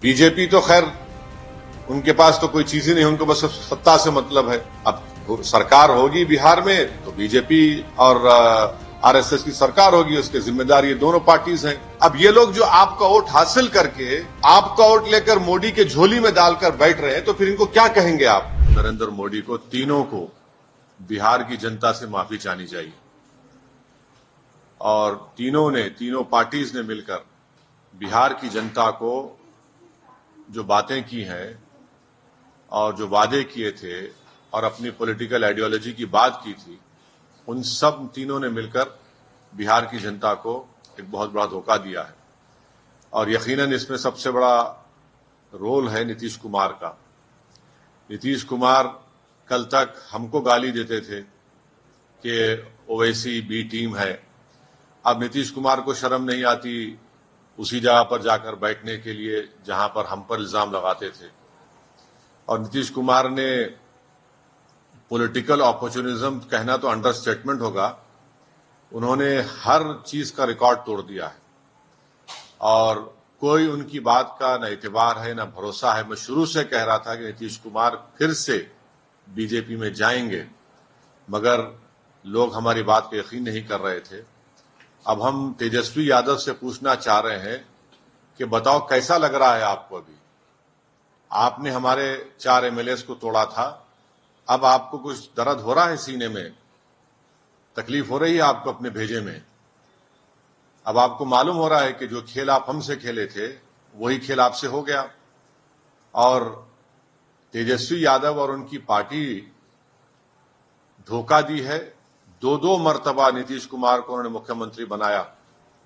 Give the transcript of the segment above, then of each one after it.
BJP तो खैर उनके पास तो कोई चीज ही नहीं, उनको बस सत्ता से मतलब है। अब सरकार होगी बिहार में तो बीजेपी और आरएसएस की सरकार होगी, उसके जिम्मेदार ये दोनों पार्टीज हैं। अब ये लोग जो आपका वोट हासिल करके आपका वोट लेकर मोदी के झोली में डालकर बैठ रहे हैं, तो फिर इनको क्या कहेंगे आप? नरेंद्र मोदी को, तीनों को बिहार की जनता से माफी चाहनी चाहिए और तीनों पार्टीज ने मिलकर बिहार की जनता को जो बातें की हैं और जो वादे किए थे और अपनी पॉलिटिकल आइडियोलॉजी की बात की थी, उन सब तीनों ने मिलकर बिहार की जनता को एक बहुत बड़ा धोखा दिया है। और यकीनन इसमें सबसे बड़ा रोल है नीतीश कुमार का। नीतीश कुमार कल तक हमको गाली देते थे कि ओवैसी बी टीम है। अब नीतीश कुमार को शर्म नहीं आती उसी जगह पर जाकर बैठने के लिए जहां पर हम पर इल्जाम लगाते थे। और नीतीश कुमार ने पॉलिटिकल अपॉर्चुनिज्म कहना तो अंडरस्टेटमेंट होगा, उन्होंने हर चीज का रिकॉर्ड तोड़ दिया है और कोई उनकी बात का न एतबार है न भरोसा है। मैं शुरू से कह रहा था कि नीतीश कुमार फिर से बीजेपी में जाएंगे, मगर लोग हमारी बात पे यकीन नहीं कर रहे थे। अब हम तेजस्वी यादव से पूछना चाह रहे हैं कि बताओ कैसा लग रहा है आपको? अभी आपने हमारे 4 एमएलए को तोड़ा था, अब आपको कुछ दर्द हो रहा है सीने में? तकलीफ हो रही है आपको अपने भेजे में? अब आपको मालूम हो रहा है कि जो खेल आप हमसे खेले थे वही खेल आपसे हो गया। और तेजस्वी यादव और उनकी पार्टी धोखा दी है। 2 मर्तबा नीतीश कुमार को उन्होंने मुख्यमंत्री बनाया।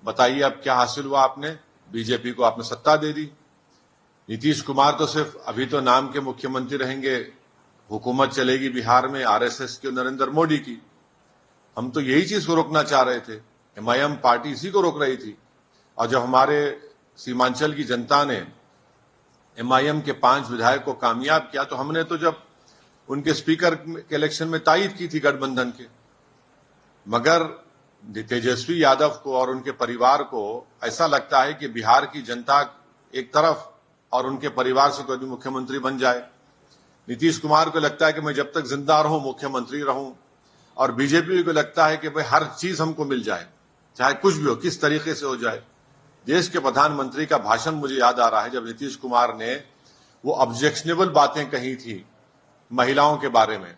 बताइए अब क्या हासिल हुआ आपने? बीजेपी को आपने सत्ता दे दी। नीतीश कुमार तो सिर्फ अभी तो नाम के मुख्यमंत्री रहेंगे, हुकूमत चलेगी बिहार में आरएसएस की और नरेंद्र मोदी की। हम तो यही चीज को रोकना चाह रहे थे। एमआईएम पार्टी इसी को रोक रही थी। और जब हमारे सीमांचल की जनता ने एमआईएम के 5 विधायक को कामयाब किया, तो हमने तो जब उनके स्पीकर के इलेक्शन में तायद की थी गठबंधन के। मगर तेजस्वी यादव को और उनके परिवार को ऐसा लगता है कि बिहार की जनता एक तरफ और उनके परिवार से कोई भी मुख्यमंत्री बन जाए। नीतीश कुमार को लगता है कि मैं जब तक जिंदा रहूं मुख्यमंत्री रहूं, और बीजेपी को लगता है कि भाई हर चीज हमको मिल जाए, चाहे कुछ भी हो, किस तरीके से हो जाए। देश के प्रधानमंत्री का भाषण मुझे याद आ रहा है, जब नीतीश कुमार ने वो ऑब्जेक्शनेबल बातें कही थी महिलाओं के बारे में।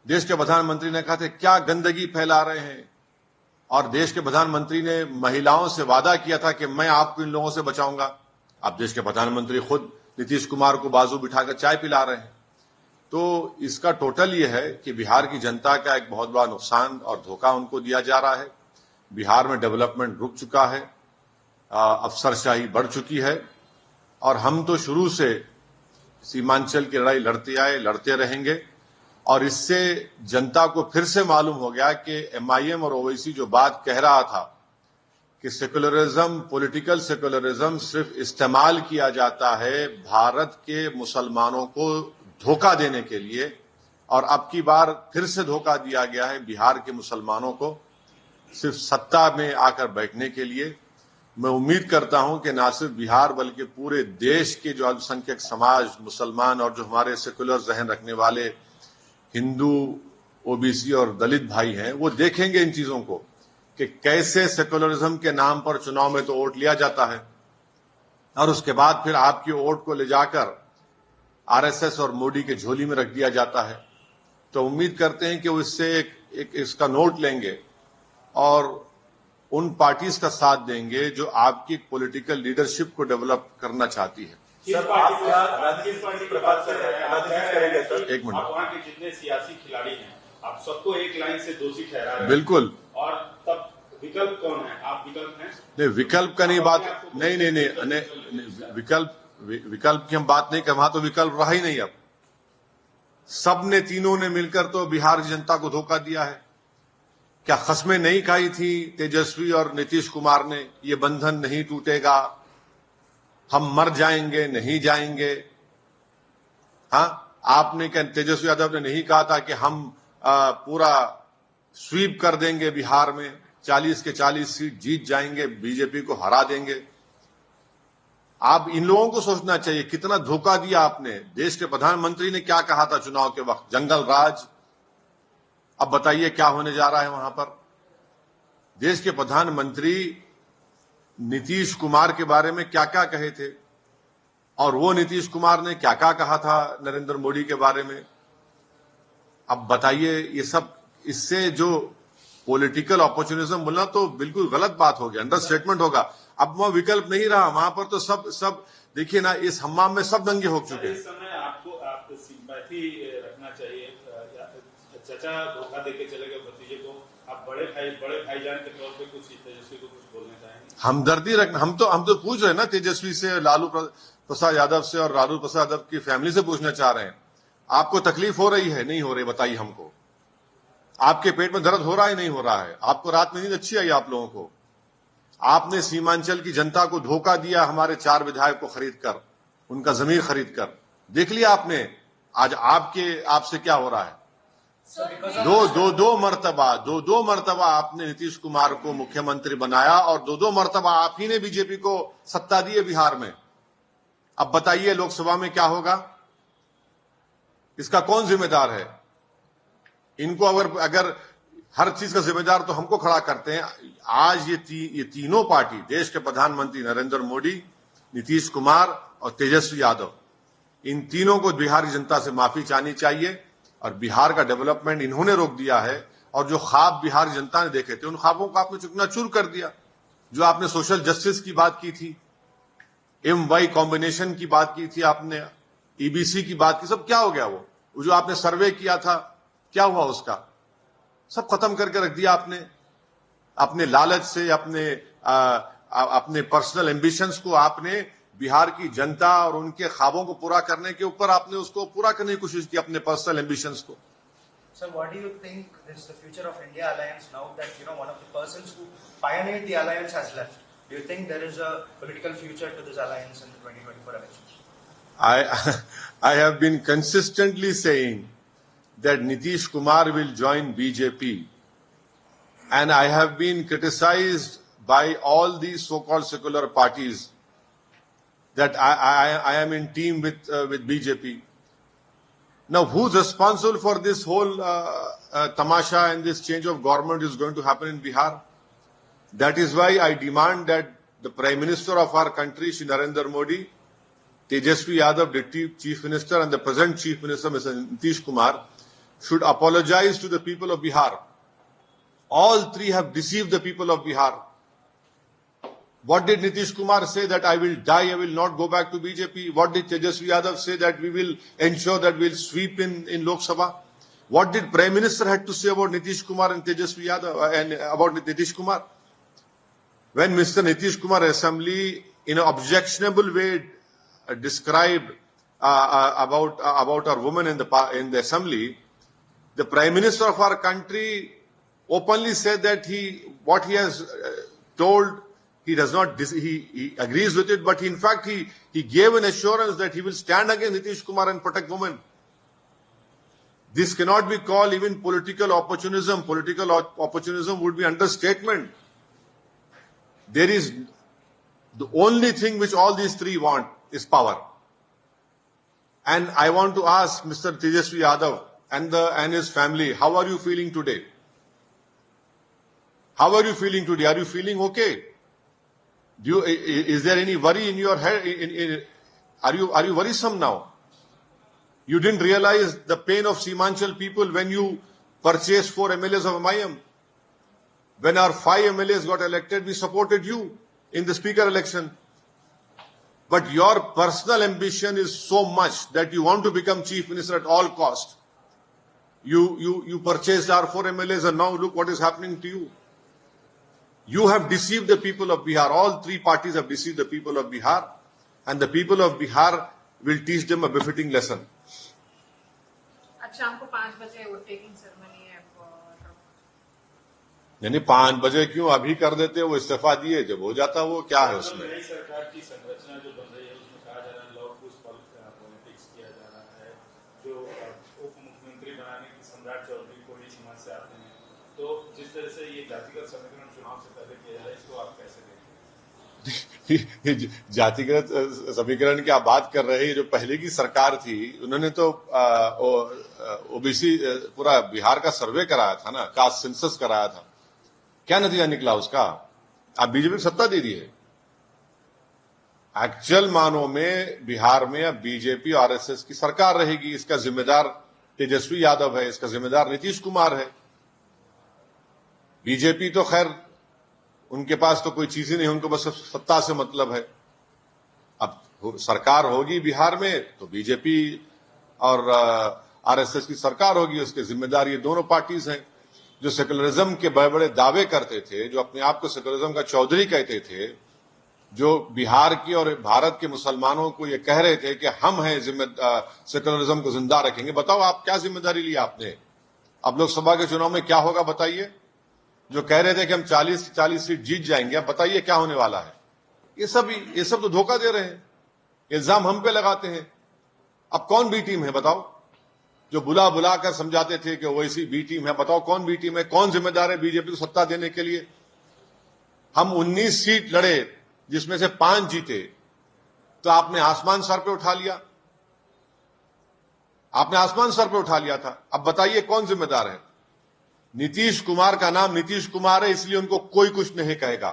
देश के प्रधानमंत्री ने कहा था क्या गंदगी फैला रहे हैं, और देश के प्रधानमंत्री ने महिलाओं से वादा किया था कि मैं आपको इन लोगों से बचाऊंगा। अब देश के प्रधानमंत्री खुद नीतीश कुमार को बाजू बिठाकर चाय पिला रहे हैं। तो इसका टोटल ये है कि बिहार की जनता का एक बहुत बड़ा नुकसान और धोखा उनको दिया जा रहा है। बिहार में डेवलपमेंट रुक चुका है, अफसरशाही बढ़ चुकी है, और हम तो शुरू से सीमांचल की लड़ाई लड़ते आए, लड़ते रहेंगे। और इससे जनता को फिर से मालूम हो गया कि एमआईएम और ओवैसी जो बात कह रहा था कि सेकुलरिज्म, पॉलिटिकल सेकुलरिज्म सिर्फ इस्तेमाल किया जाता है भारत के मुसलमानों को धोखा देने के लिए, और अब की बार फिर से धोखा दिया गया है बिहार के मुसलमानों को सिर्फ सत्ता में आकर बैठने के लिए। मैं उम्मीद करता हूं कि न सिर्फ बिहार बल्कि पूरे देश के जो अल्पसंख्यक समाज, मुसलमान और जो हमारे सेकुलर जहन रखने वाले हिंदू, ओबीसी और दलित भाई हैं, वो देखेंगे इन चीजों को कि कैसे सेकुलरिज्म के नाम पर चुनाव में तो वोट लिया जाता है और उसके बाद फिर आपकी वोट को ले जाकर आरएसएस और मोदी के झोली में रख दिया जाता है। तो उम्मीद करते हैं कि वो इससे एक इसका नोट लेंगे और उन पार्टीज का साथ देंगे जो आपकी पॉलिटिकल लीडरशिप को डेवलप करना चाहती है। सर, एक मिनट, आप वहाँ के जितने सियासी खिलाड़ी हैं आप सबको एक लाइन से दोषी ठहरा रहे हैं। बिल्कुल। और तब विकल्प कौन है? आप विकल्प हैं? नहीं, विकल्प का नहीं बात, नहीं, विकल्प की हम बात नहीं कर, वहां तो विकल्प रहा ही नहीं। अब सब ने, तीनों ने मिलकर तो बिहार की जनता को धोखा दिया है। क्या कस्में नहीं खाई थी तेजस्वी और नीतीश कुमार ने? ये बंधन नहीं टूटेगा, हम मर जाएंगे, नहीं जाएंगे। हाँ, आपने क्या, तेजस्वी यादव ने नहीं कहा था कि हम पूरा स्वीप कर देंगे बिहार में, 40 के 40 सीट जीत जाएंगे, बीजेपी को हरा देंगे? आप इन लोगों को सोचना चाहिए कितना धोखा दिया आपने। देश के प्रधानमंत्री ने क्या कहा था चुनाव के वक्त, जंगल राज। अब बताइए क्या होने जा रहा है वहां पर। देश के प्रधानमंत्री नीतीश कुमार के बारे में क्या क्या कहे थे, और वो नीतीश कुमार ने क्या क्या कहा था नरेंद्र मोदी के बारे में। अब बताइए, ये सब, इससे जो पॉलिटिकल अपॉर्चुनिज्म बोलना तो बिल्कुल गलत बात हो गया, अंडरस्टेटमेंट होगा। अब वो विकल्प नहीं रहा वहां पर, तो सब देखिए ना, इस हम्माम में सब दंगे हो चुके हैं। इस समय आपको आप सिंपैथी रखना चाहिए। चचा धोखा देके चले गए भतीजे को, आप बड़े भाईजान के तौर पे कुछ तेजस्वी को कुछ बोलना चाहेंगे? हमदर्दी रखना, हम तो पूछ रहे हैं ना तेजस्वी से, लालू प्रसाद यादव से और लालू प्रसाद यादव की फैमिली से पूछना चाह रहे हैं। आपको तकलीफ हो रही है, नहीं हो रही, बताइए हमको। आपके पेट में दर्द हो रहा है, नहीं हो रहा है? आपको रात में नींद अच्छी आई आप लोगों को? आपने सीमांचल की जनता को धोखा दिया, हमारे 4 विधायक को खरीद कर, उनका जमीर खरीद कर। देख लिया आपने आज आपसे क्या हो रहा है। दो मर्तबा आपने नीतीश कुमार को मुख्यमंत्री बनाया, और दो मर्तबा आप ही ने बीजेपी को सत्ता दी है बिहार में। अब बताइए लोकसभा में क्या होगा, इसका कौन जिम्मेदार है? इनको अगर हर चीज का जिम्मेदार तो हमको खड़ा करते हैं। आज ये तीनों पार्टी, देश के प्रधानमंत्री नरेंद्र मोदी, नीतीश कुमार और तेजस्वी यादव, इन तीनों को बिहार की जनता से माफी चाहनी चाहिए। और बिहार का डेवलपमेंट इन्होंने रोक दिया है, और जो ख्वाब बिहार की जनता ने देखे थे, उन ख्वाबों को आपने चकनाचूर कर दिया। जो आपने सोशल जस्टिस की बात की थी, MY कॉम्बिनेशन की बात की थी आपने, EBC की बात की, सब क्या हो गया? वो जो आपने सर्वे किया था, क्या हुआ उसका? सब खत्म करके रख दिया आपने। अपने लालच से, अपने पर्सनल एम्बिशंस को आपने बिहार की जनता और उनके ख्वाबों को पूरा करने के ऊपर आपने उसको पूरा करने की कोशिश की, अपने पर्सनल एम्बिशंस को। Sir, what do you think is the future of India Alliance now that one of the persons who pioneered the alliance has left? Do you think there is a political future to this alliance in the 2024 elections? I have been consistently saying that Nitish Kumar will join BJP, and I have been criticized by all these so-called secular parties that I am in team with BJP. Now, who's responsible for this whole tamasha and this change of government is going to happen in Bihar? That is why I demand that the Prime Minister of our country, Shri Narendra Modi, Tejaswi Yadav, Deputy Chief Minister, and the present Chief Minister, Mr. Nitish Kumar, should apologize to the people of Bihar. All three have deceived the people of Bihar. What did Nitish Kumar say? That I will die, I will not go back to BJP. What did Tejaswi Yadav say? That we will ensure that we will sweep in Lok Sabha. What did Prime Minister had to say about Nitish Kumar and Tejaswi Yadav and about Nitish Kumar? When Mr. Nitish Kumar Assembly in an objectionable way described about our women in the Assembly, the Prime Minister of our country openly said that what he has told, he does not, he agrees with it, but in fact he gave an assurance that he will stand against Nitish Kumar and protect women. This cannot be called even political opportunism. Political opportunism would be understatement. There is the only thing which all these three want is power. And I want to ask Mr. Tejaswi Yadav and his family, how are you feeling today? How are you feeling today? Are you feeling okay? Is there any worry in your head? Are you worrisome now? You didn't realize the pain of Seemanchal people when you purchased 4 MLAs of MIM. When our 5 MLAs got elected, we supported you in the speaker election. But your personal ambition is so much that you want to become chief minister at all cost. You purchased our 4 MLAs and now look what is happening to you. You have deceived the people of Bihar. All three parties have deceived the people of Bihar, and the people of Bihar will teach them a befitting lesson. आज शाम को 5 बजे vote taking ceremony है। यानी 5 बजे क्यों? अभी कर देते, वो इस्तीफा दिए, जब हो जाता वो क्या है उसमें? नई सरकार की संरचना जो बन रही है उसमें कहा जा रहा है लॉ पुश पॉलिटिक्स किया जा रहा है। जो उप मुख्यमंत्री बनाने की सम्राट चौधरी को ही समाज से आते हैं, तो जिस तरह से ये जातिगत समीकरण चुनाव से पहले किया जा रहा है, इसको आप कैसे देखते हैं? ये जातिगत समीकरण की आप बात कर रहे हैं, जो पहले की सरकार थी उन्होंने तो ओबीसी पूरा बिहार का सर्वे कराया था ना, कास्ट सेंसस कराया था। क्या नतीजा निकला उसका? आप बीजेपी को सत्ता दे दी है। एक्चुअल मानों में बिहार में अब बीजेपी और आरएसएस की सरकार रहेगी। इसका जिम्मेदार तेजस्वी यादव है, इसका जिम्मेदार नीतीश कुमार है। बीजेपी तो खैर उनके पास तो कोई चीज ही नहीं, उनको बस सत्ता से मतलब है। अब सरकार होगी बिहार में तो बीजेपी और आरएसएस की सरकार होगी, उसके जिम्मेदार ये दोनों पार्टीज हैं। जो सेकुलरिज्म के बड़े बड़े दावे करते थे, जो अपने आप को सेकुलरिज्म का चौधरी कहते थे, जो बिहार की और भारत के मुसलमानों को ये कह रहे थे कि हम हैं सेकुलरिज्म को जिंदा रखेंगे। बताओ आप क्या जिम्मेदारी ली आपने? अब लोकसभा के चुनाव में क्या होगा बताइए? जो कह रहे थे कि हम 40 सीट जीत जाएंगे, अब बताइए क्या होने वाला है? ये सब तो धोखा दे रहे हैं, इल्जाम हम पे लगाते हैं। अब कौन बी टीम है बताओ? जो बुला बुला कर समझाते थे कि ओवैसी बी टीम है, बताओ कौन बी टीम है? कौन जिम्मेदार है बीजेपी को सत्ता देने के लिए? हम 19 सीट लड़े जिसमें से 5 जीते, तो आपने आसमान सर पे उठा लिया। आपने आसमान सर पे उठा लिया था। अब बताइए कौन जिम्मेदार है? नीतीश कुमार का नाम नीतीश कुमार है, इसलिए उनको कोई कुछ नहीं कहेगा।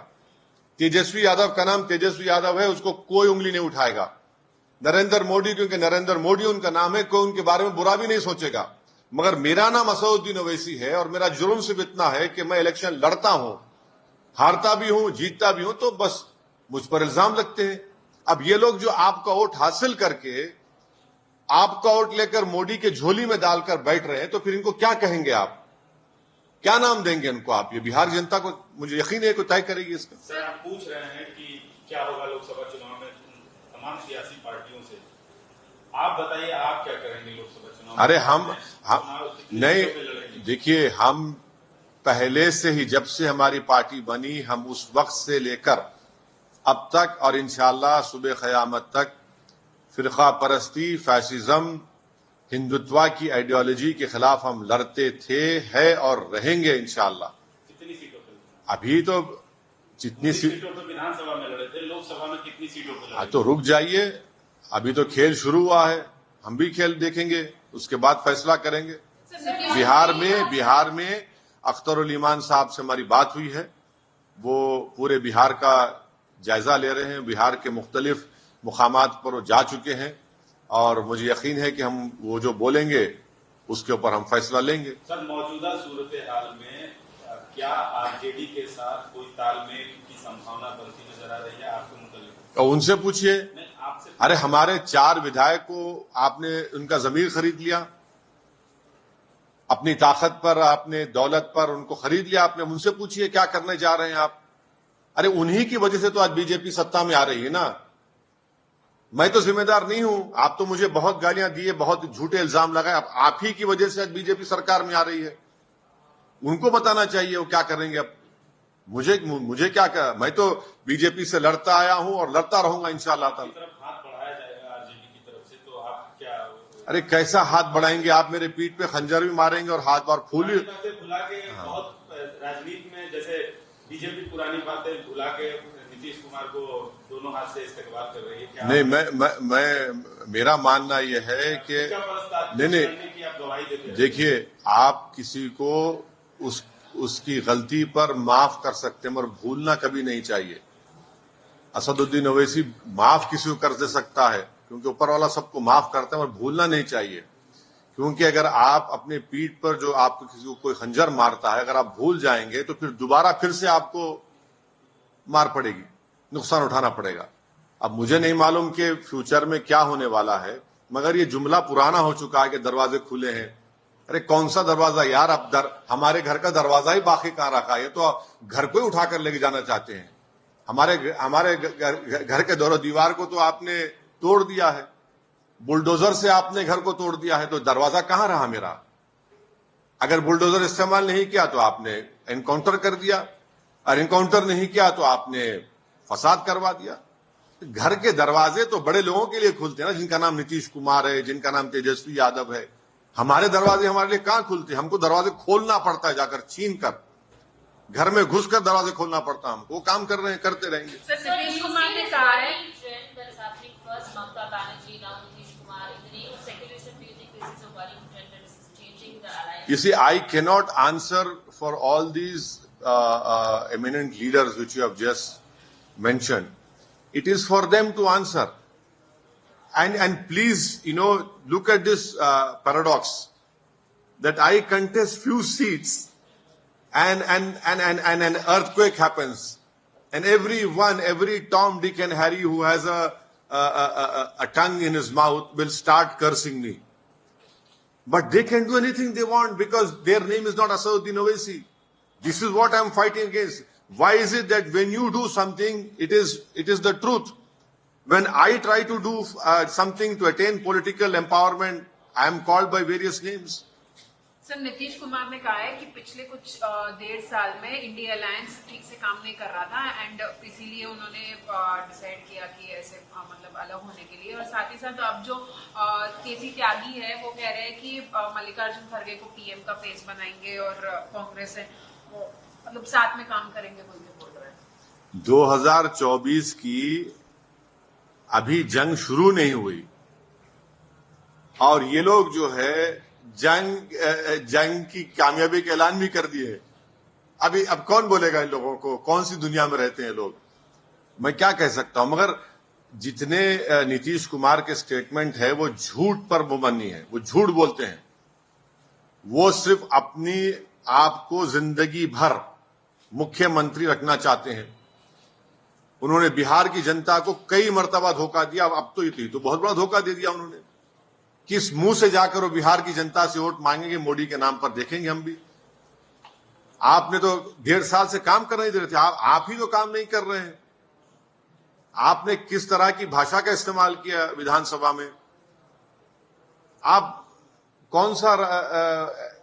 तेजस्वी यादव का नाम तेजस्वी यादव है, उसको कोई उंगली नहीं उठाएगा। नरेंद्र मोदी, क्योंकि नरेंद्र मोदी उनका नाम है, कोई उनके बारे में बुरा भी नहीं सोचेगा। मगर मेरा नाम असदुद्दीन ओवैसी है और मेरा जुर्म सिर्फ इतना है कि मैं इलेक्शन लड़ता हूं, हारता भी हूं, जीतता भी हूं, तो बस मुझ पर इल्जाम लगते हैं। अब ये लोग जो आपका वोट हासिल करके आपका वोट लेकर मोदी के झोली में डालकर बैठ रहे हैं, तो फिर इनको क्या कहेंगे आप? क्या नाम देंगे इनको आप? ये बिहार जनता को मुझे यकीन है को तय करेगी इसका। सर, आप पूछ रहे हैं कि क्या होगा लोकसभा चुनाव में तमाम सियासी पार्टियों से। आप बताइए आप क्या करेंगे लोकसभा चुनाव में? अरे हम नहीं, देखिए, हम पहले से ही, जब से हमारी पार्टी बनी, हम उस वक्त से लेकर अब तक और इंशाअल्लाह सुबह क़यामत तक फिरका परस्ती, फैसिज्म, हिंदुत्व की आइडियोलॉजी के खिलाफ हम लड़ते थे, है और रहेंगे इंशाअल्लाह। कितनी सीटों पर? अभी तो जितनी सीटों पर विधानसभा में लड़े थे, लोकसभा में कितनी सीटों पर लड़े? तो रुक जाइए, अभी तो खेल शुरू हुआ है, हम भी खेल देखेंगे, उसके बाद फैसला करेंगे। बिहार में अख्तरुल ईमान साहब से हमारी बात हुई है, वो पूरे बिहार का जायजा ले रहे हैं, बिहार के मुख्तलिफ मुकामात पर वो जा चुके हैं और मुझे यकीन है कि हम वो जो बोलेंगे उसके ऊपर हम फैसला लेंगे। सर, मौजूदा सूरत हाल में क्या आरजेडी के साथ कोई तालमेल की संभावना बनती नजर आ रही है आपको मुतालिक? और उनसे पूछिए। आपसे अरे हमारे 4 विधायक को आपने उनका जमीर खरीद लिया, अपनी ताकत पर, अपने दौलत पर उनको खरीद लिया आपने। उनसे पूछिए क्या करने जा रहे हैं आप। अरे उन्हीं की वजह से तो आज बीजेपी सत्ता में आ रही है ना। मैं तो जिम्मेदार नहीं हूं। आप तो मुझे बहुत गालियां दिए, बहुत झूठे इल्जाम लगाए। अब आप ही की वजह से आज बीजेपी सरकार में आ रही है। उनको बताना चाहिए वो क्या करेंगे। अब मुझे क्या कर, मैं तो बीजेपी से लड़ता आया हूं और लड़ता रहूंगा इंशाअल्लाह ताला। तरफ हाथ बढ़ाया जाएगा आरजेडी की तरफ से, तो आप क्या? अरे कैसा हाथ बढ़ाएंगे आप? मेरे पीठ पे खंजर भी मारेंगे और हाथ बार फूल भुला के बहुत राजनीति में जैसे बीजेपी पुरानी बातें भुला के नीतीश कुमार को दोनों हाथ से इस्तेमाल कर रही है। क्या नहीं, मैं मेरा मानना यह है कि नहीं, देखिए, आप किसी को उसकी गलती पर माफ कर सकते हैं मगर भूलना कभी नहीं चाहिए। असदुद्दीन ओवैसी माफ किसी को कर दे सकता है क्योंकि ऊपर वाला सबको माफ करता है, मगर भूलना नहीं चाहिए। क्योंकि अगर आप अपने पीठ पर जो आपको किसी को कोई खंजर मारता है, अगर आप भूल जाएंगे तो फिर दोबारा फिर से आपको मार पड़ेगी, नुकसान उठाना पड़ेगा। अब मुझे नहीं मालूम कि फ्यूचर में क्या होने वाला है, मगर ये जुमला पुराना हो चुका है कि दरवाजे खुले हैं। अरे कौन सा दरवाजा यार? अब हमारे घर का दरवाजा ही बाकी कहां रखा है? तो घर को ही उठाकर लेके जाना चाहते हैं। हमारे घर के दौर दीवार को तो आपने तोड़ दिया है, बुलडोजर से आपने घर को तोड़ दिया है, तो दरवाजा कहां रहा मेरा? अगर बुलडोजर इस्तेमाल नहीं किया तो आपने एनकाउंटर कर दिया, और एनकाउंटर नहीं किया तो आपने फसाद करवा दिया। घर के दरवाजे तो बड़े लोगों के लिए खुलते हैं ना, जिनका नाम नीतीश कुमार है, जिनका नाम तेजस्वी यादव है। हमारे दरवाजे हमारे लिए कहां खुलते हैं? हमको दरवाजे खोलना पड़ता है, जाकर छीन कर। घर में घुसकर दरवाजे खोलना पड़ता हमको। वो काम कर रहे हैं, करते रहेंगे। सर नीतीश कुमार ने कहा है You see, I cannot answer for all these eminent leaders which you have just mentioned. It is for them to answer. And please, look at this paradox that I contest few seats and an earthquake happens, and every Tom, Dick, and Harry who has a tongue in his mouth will start cursing me. But they can do anything they want because their name is not Asaduddin Owaisi. This is what I am fighting against. Why is it that when you do something, it is the truth? When I try to do something to attain political empowerment, I am called by various names. Sir Nitish Kumar ने कहा है कि पिछले कुछ 1.5 साल में India alliance ठीक से काम नहीं कर रहा था एंड इसीलिए उन्होंने डिसाइड किया कि ऐसे मतलब अलग होने के लिए। और साथ ही साथ अब जो केसी त्यागी है वो कह रहे हैं कि मल्लिकार्जुन खड़गे को पीएम का फेस बनाएंगे और कांग्रेस है वो मतलब साथ में काम करेंगे बोल रहे हैं। 2024 की अभी जंग शुरू नहीं हुई और ये लोग जो है जंग की कामयाबी का ऐलान भी कर दिए। अब कौन बोलेगा इन लोगों को? कौन सी दुनिया में रहते हैं लोग? मैं क्या कह सकता हूं? मगर जितने नीतीश कुमार के स्टेटमेंट है वो झूठ पर मुबन्नी है, वो झूठ बोलते हैं। वो सिर्फ अपनी आप को जिंदगी भर मुख्यमंत्री रखना चाहते हैं। उन्होंने बिहार की जनता को कई मर्तबा धोखा दिया। अब तो बहुत बड़ा धोखा दे दिया उन्होंने। किस मुंह से जाकर वो बिहार की जनता से वोट मांगेंगे मोदी के नाम पर, देखेंगे हम भी। आपने तो 1.5 साल से काम कर नहीं दे रहे थे, आप ही तो काम नहीं कर रहे हैं। आपने किस तरह की भाषा का इस्तेमाल किया विधानसभा में? आप कौन सा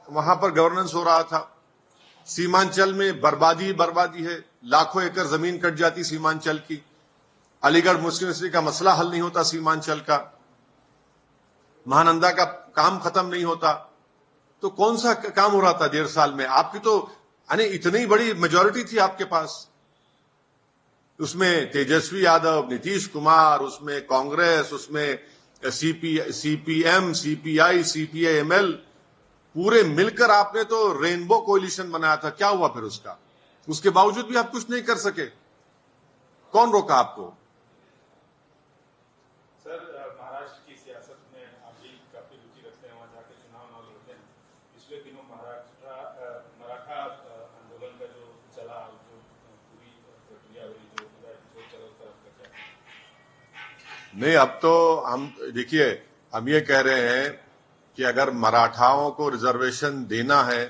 वहां पर गवर्नेंस हो रहा था? सीमांचल में बर्बादी है, लाखों एकड़ जमीन कट जाती सीमांचल की। अलीगढ़ मुस्लिम यूनिवर्सिटी का मसला हल नहीं होता सीमांचल का। महानंदा का काम खत्म नहीं होता। तो कौन सा काम हो रहा था 1.5 साल में? आपकी तो इतनी बड़ी मेजॉरिटी थी आपके पास। उसमें तेजस्वी यादव, नीतीश कुमार, उसमें कांग्रेस, उसमें सीपीएम, सीपीआई, सीपीआईएमएल, पूरे मिलकर आपने तो रेनबो कोalition बनाया था। क्या हुआ फिर उसका? उसके बावजूद भी आप कुछ नहीं कर सके। कौन रोका आपको? सर महाराष्ट्र की सियासत में आप भी काफी रुचि रखते हैं, वहां जाके चुनाव लड़ते हैं। पिछले दिनों मराठा आंदोलन का जो चला, जो पूरी प्रक्रिया हुई, जो पूरा एपिसोड चला, उस तरफ का क्या? नहीं, अब तो हम देखिए, हम ये कह रहे हैं कि अगर मराठाओं को रिजर्वेशन देना है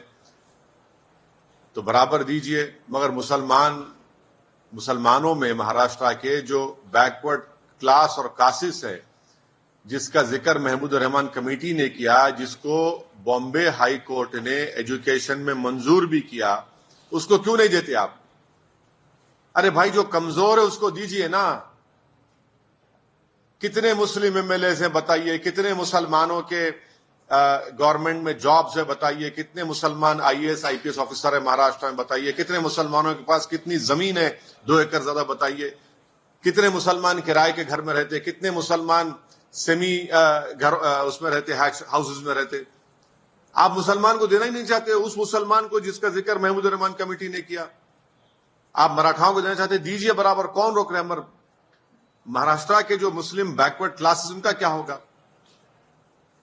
तो बराबर दीजिए, मगर मुसलमानों में महाराष्ट्र के जो बैकवर्ड क्लास और कासिस है, जिसका जिक्र महमूद रहमान कमेटी ने किया, जिसको बॉम्बे हाई कोर्ट ने एजुकेशन में मंजूर भी किया, उसको क्यों नहीं देते आप? अरे भाई, जो कमजोर है उसको दीजिए ना। कितने मुस्लिम एमएलए हैं बताइए? कितने मुसलमानों के गवर्नमेंट में जॉब्स है बताइए? कितने मुसलमान आईएएस आईपीएस ऑफिसर है महाराष्ट्र में बताइए? कितने मुसलमानों के पास कितनी जमीन है 2 एकड़ ज्यादा बताइए? कितने मुसलमान किराए के घर में रहते? कितने मुसलमान सेमी घर उसमें रहते, हाउसेज में रहते? आप मुसलमान को देना ही नहीं चाहते, उस मुसलमान को जिसका जिक्र महमूद रहमान कमेटी ने किया। आप मराठाओं को देना चाहते, दीजिए बराबर। कौन रोक रहे हैं? महाराष्ट्र के जो मुस्लिम बैकवर्ड क्लासेस, उनका क्या होगा?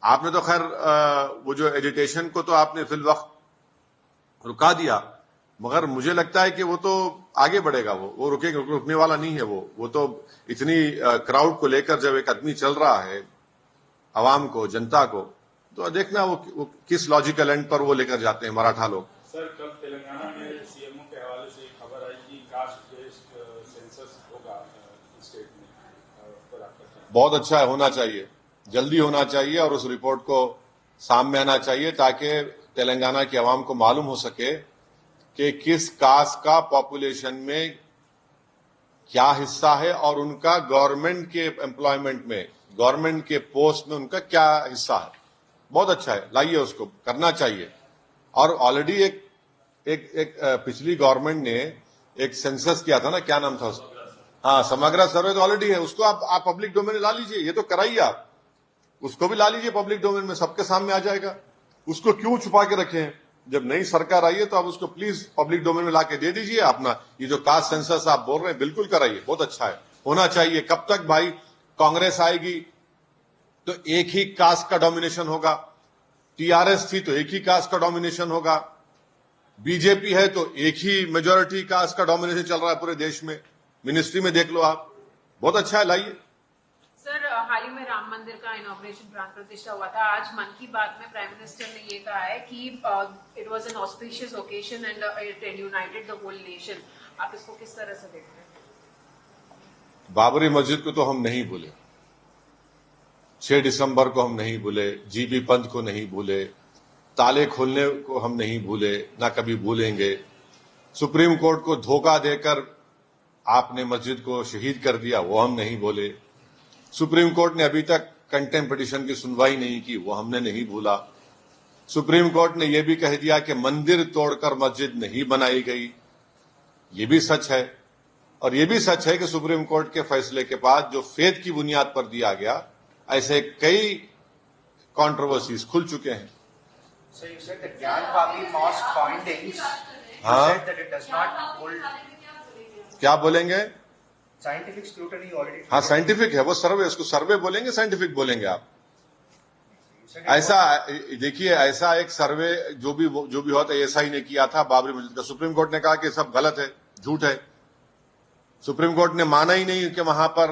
आपने तो खैर वो जो एजुटेशन को तो आपने फिल वक्त रुका दिया, मगर मुझे लगता है कि वो तो आगे बढ़ेगा। वो रुकने वाला नहीं है। वो तो इतनी क्राउड को लेकर जब एक आदमी चल रहा है, आवाम को, जनता को, तो देखना वो किस लॉजिकल एंड पर वो लेकर जाते हैं मराठा लोग। सर, कल तेलंगाना में सीएमओ के हवाले से खबर आई कि कास्ट बेस्ड सेंसस होगा स्टेट में। बहुत अच्छा है, होना चाहिए, जल्दी होना चाहिए और उस रिपोर्ट को सामने आना चाहिए ताकि तेलंगाना की आवाम को मालूम हो सके कि किस कास्ट का पॉपुलेशन में क्या हिस्सा है और उनका गवर्नमेंट के एम्प्लॉयमेंट में, गवर्नमेंट के पोस्ट में उनका क्या हिस्सा है। बहुत अच्छा है, लाइए, उसको करना चाहिए। और ऑलरेडी एक पिछली गवर्नमेंट ने एक सेंसस किया था ना, क्या नाम था उसका? हाँ, समग्र सर्वे तो ऑलरेडी है, उसको आप पब्लिक डोमेन में ला लीजिए, ये तो कराइए आप, उसको भी ला लीजिए पब्लिक डोमेन में, सबके सामने आ जाएगा। उसको क्यों छुपा के रखे हैं? जब नई सरकार आई है तो आप उसको प्लीज पब्लिक डोमेन में लाके दे दीजिए। अपना ये जो कास्ट सेंसस आप बोल रहे हैं, बिल्कुल कराइए, बहुत अच्छा है, होना चाहिए। कब तक भाई कांग्रेस आएगी तो एक ही कास्ट का डोमिनेशन होगा, टीआरएस थी तो एक ही कास्ट का डोमिनेशन होगा, बीजेपी है तो एक ही मेजोरिटी कास्ट का डोमिनेशन चल रहा है पूरे देश में। मिनिस्ट्री में देख लो आप, बहुत अच्छा है, लाइए। सर, हाल ही में राम मंदिर का इनॉग्रेशन प्राण प्रतिष्ठा हुआ था। आज मन की बात में प्राइम मिनिस्टर ने ये कहा है कि it was an auspicious occasion and it united the whole nation. आप इसको किस तरह से देखते हैं? बाबरी मस्जिद को तो हम नहीं भूले, 6 दिसंबर को हम नहीं भूले, जीबी पंथ को नहीं भूले, ताले खोलने को हम नहीं भूले, ना कभी भूलेंगे। सुप्रीम कोर्ट को धोखा देकर आपने मस्जिद को शहीद कर दिया, वो हम नहीं भूले। सुप्रीम कोर्ट ने अभी तक कंटेम्प्ट पिटीशन की सुनवाई नहीं की, वो हमने नहीं भूला। सुप्रीम कोर्ट ने यह भी कह दिया कि मंदिर तोड़कर मस्जिद नहीं बनाई गई, ये भी सच है। और यह भी सच है कि सुप्रीम कोर्ट के फैसले के बाद जो फेथ की बुनियाद पर दिया गया, ऐसे कई कंट्रोवर्सीज खुल चुके हैं। So you said that Gyan Papi mosque findings, you हाँ। said that it does not hold क्या बोलेंगे? scientific scrutiny already. हाँ, साइंटिफिक है वो सर्वे, उसको सर्वे बोलेंगे, साइंटिफिक बोलेंगे आप। You said it ऐसा देखिए, ऐसा एक सर्वे जो भी हुआ था, एएसआई ने किया था बाबरी मस्जिद का। सुप्रीम कोर्ट ने कहा कि सब गलत है, झूठ है। सुप्रीम कोर्ट ने माना ही नहीं कि वहां पर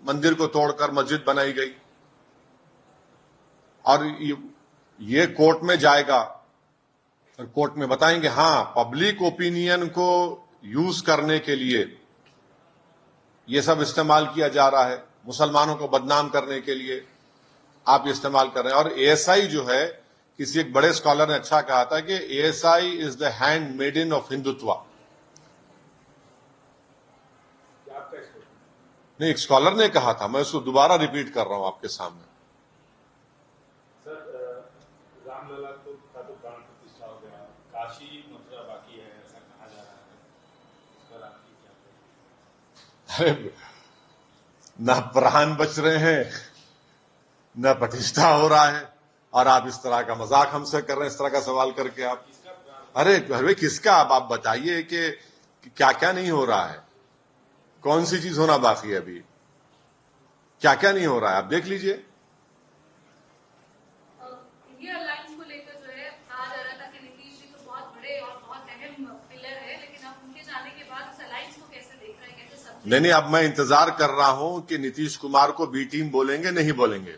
मंदिर को तोड़कर मस्जिद बनाई गई। और ये कोर्ट में जाएगा और कोर्ट में बताएंगे हाँ, पब्लिक ओपिनियन को यूज करने के लिए ये सब इस्तेमाल किया जा रहा है, मुसलमानों को बदनाम करने के लिए आप इस्तेमाल कर रहे हैं। और एएसआई जो है, किसी एक बड़े स्कॉलर ने अच्छा कहा था कि ASI is the handmaiden of Hindutva. नहीं, एक स्कॉलर ने कहा था, मैं उसको दोबारा रिपीट कर रहा हूं आपके सामने। सर, रामलला का तो प्राण प्रतिष्ठा हो गया, काशी मथुरा बाकी है ऐसा कहा जा रहा है, इस पर आपकी क्या? अरे, ना प्राण बच रहे हैं, न प्रतिष्ठा हो रहा है, और आप इस तरह का मजाक हमसे कर रहे हैं, इस तरह का सवाल करके आप। अरे किसका? आप बताइए कि क्या क्या नहीं हो रहा है, कौन सी चीज होना बाकी है अभी, क्या क्या नहीं हो रहा है, आप देख लीजिए। इंडिया अलायंस को लेकर जो है कहा जा रहा था कि नीतीश जी तो बहुत बड़े और बहुत अहम पिलर है, लेकिन अब उनके जाने के बाद उस अलायंस को कैसे देख रहे हैं, कैसे समझ? नहीं, अब मैं इंतजार कर रहा हूं कि नीतीश कुमार को बी टीम बोलेंगे नहीं बोलेंगे।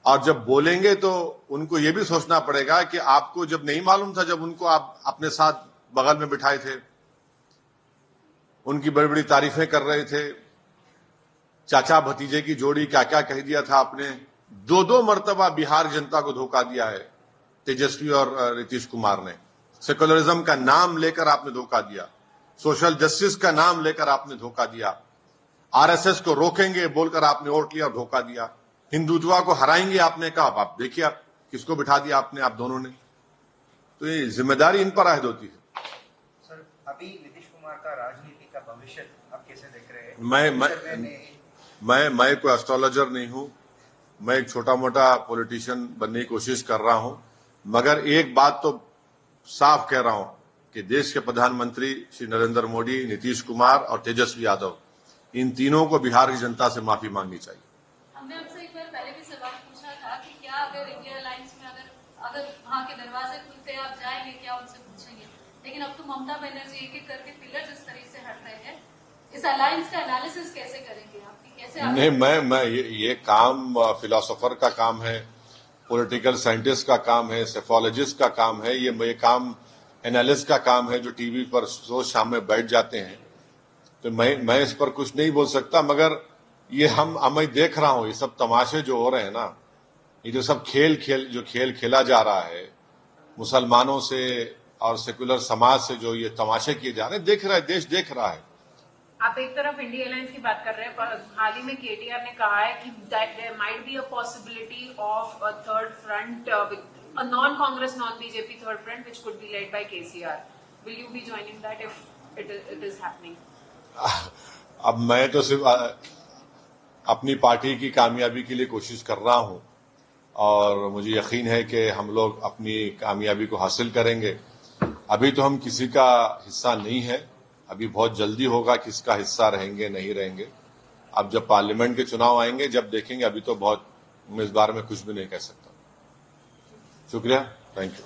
और जब बोलेंगे तो उनको यह भी सोचना पड़ेगा कि आपको जब नहीं मालूम था, जब उनको आप अपने साथ बगल में बिठाए थे, उनकी बड़ी बड़ी तारीफें कर रहे थे, चाचा भतीजे की जोड़ी क्या क्या कह दिया था आपने। 2 मर्तबा बिहार जनता को धोखा दिया है तेजस्वी और नीतीश कुमार ने। सेकुलरिज्म का नाम लेकर आपने धोखा दिया, सोशल जस्टिस का नाम लेकर आपने धोखा दिया, आरएसएस को रोकेंगे बोलकर आपने वोट लिया और धोखा दिया, हिंदुत्व को हराएंगे आपने कहा। आप देखिए आप किसको बिठा दिया आपने, आप दोनों ने। तो ये जिम्मेदारी इन पर आयद होती है। सर, अभी नीतीश कुमार का राजनीति का भविष्य आप कैसे देख रहे हैं? मैं कोई एस्ट्रोलॉजर नहीं हूं, मैं एक छोटा मोटा पॉलिटिशियन बनने की कोशिश कर रहा हूं, मगर एक बात तो साफ कह रहा हूं कि देश के प्रधानमंत्री श्री नरेंद्र मोदी, नीतीश कुमार और तेजस्वी यादव, इन तीनों को बिहार की जनता से माफी मांगनी चाहिए। हमने आपसे एक बार पहले भी सवाल पूछा था कि क्या अगर इंडिया अलायंस में अगर वहां के दरवाजे खुलते आप जाएंगे, क्या उनसे पूछेंगे? लेकिन अब तो ममता बनर्जी एक एक करके पिलर जिस तरह से हट रहे हैं, इस अलायंस का एनालिसिस कैसे करेंगे आप? कैसे नहीं, मैं ये काम फिलोसोफर का काम है, पॉलिटिकल साइंटिस्ट का काम है, सेफोलॉजिस्ट का काम है, ये काम एनालिस्ट का काम है, जो टीवी पर रोज शाम में बैठ जाते हैं। तो मैं इस पर कुछ नहीं बोल सकता, मगर ये मैं देख रहा हूं, ये सब तमाशे जो हो रहे हैं ना, ये जो सब खेल खेला जा रहा है मुसलमानों से और सेकुलर समाज से, जो ये तमाशे किए जा रहे हैं, देख रहा है देश, देख रहा है। आप एक तरफ इंडिया अलायंस की बात कर रहे हैं, पर हाल ही में केटीआर ने कहा है कि there might be a possibility of a third front a non-Congress, non-BJP third front which could be led by KCR. Will you be joining that if it is happening? अब मैं तो सिर्फ अपनी पार्टी की कामयाबी के लिए कोशिश कर रहा हूं और मुझे यकीन है कि हम लोग अपनी कामयाबी को हासिल करेंगे। अभी तो हम किसी का हिस्सा नहीं है, अभी बहुत जल्दी होगा किसका हिस्सा रहेंगे नहीं रहेंगे। अब जब पार्लियामेंट के चुनाव आएंगे जब देखेंगे, अभी तो बहुत मैं इस बारे में कुछ भी नहीं कह सकता। शुक्रिया, थैंक यू।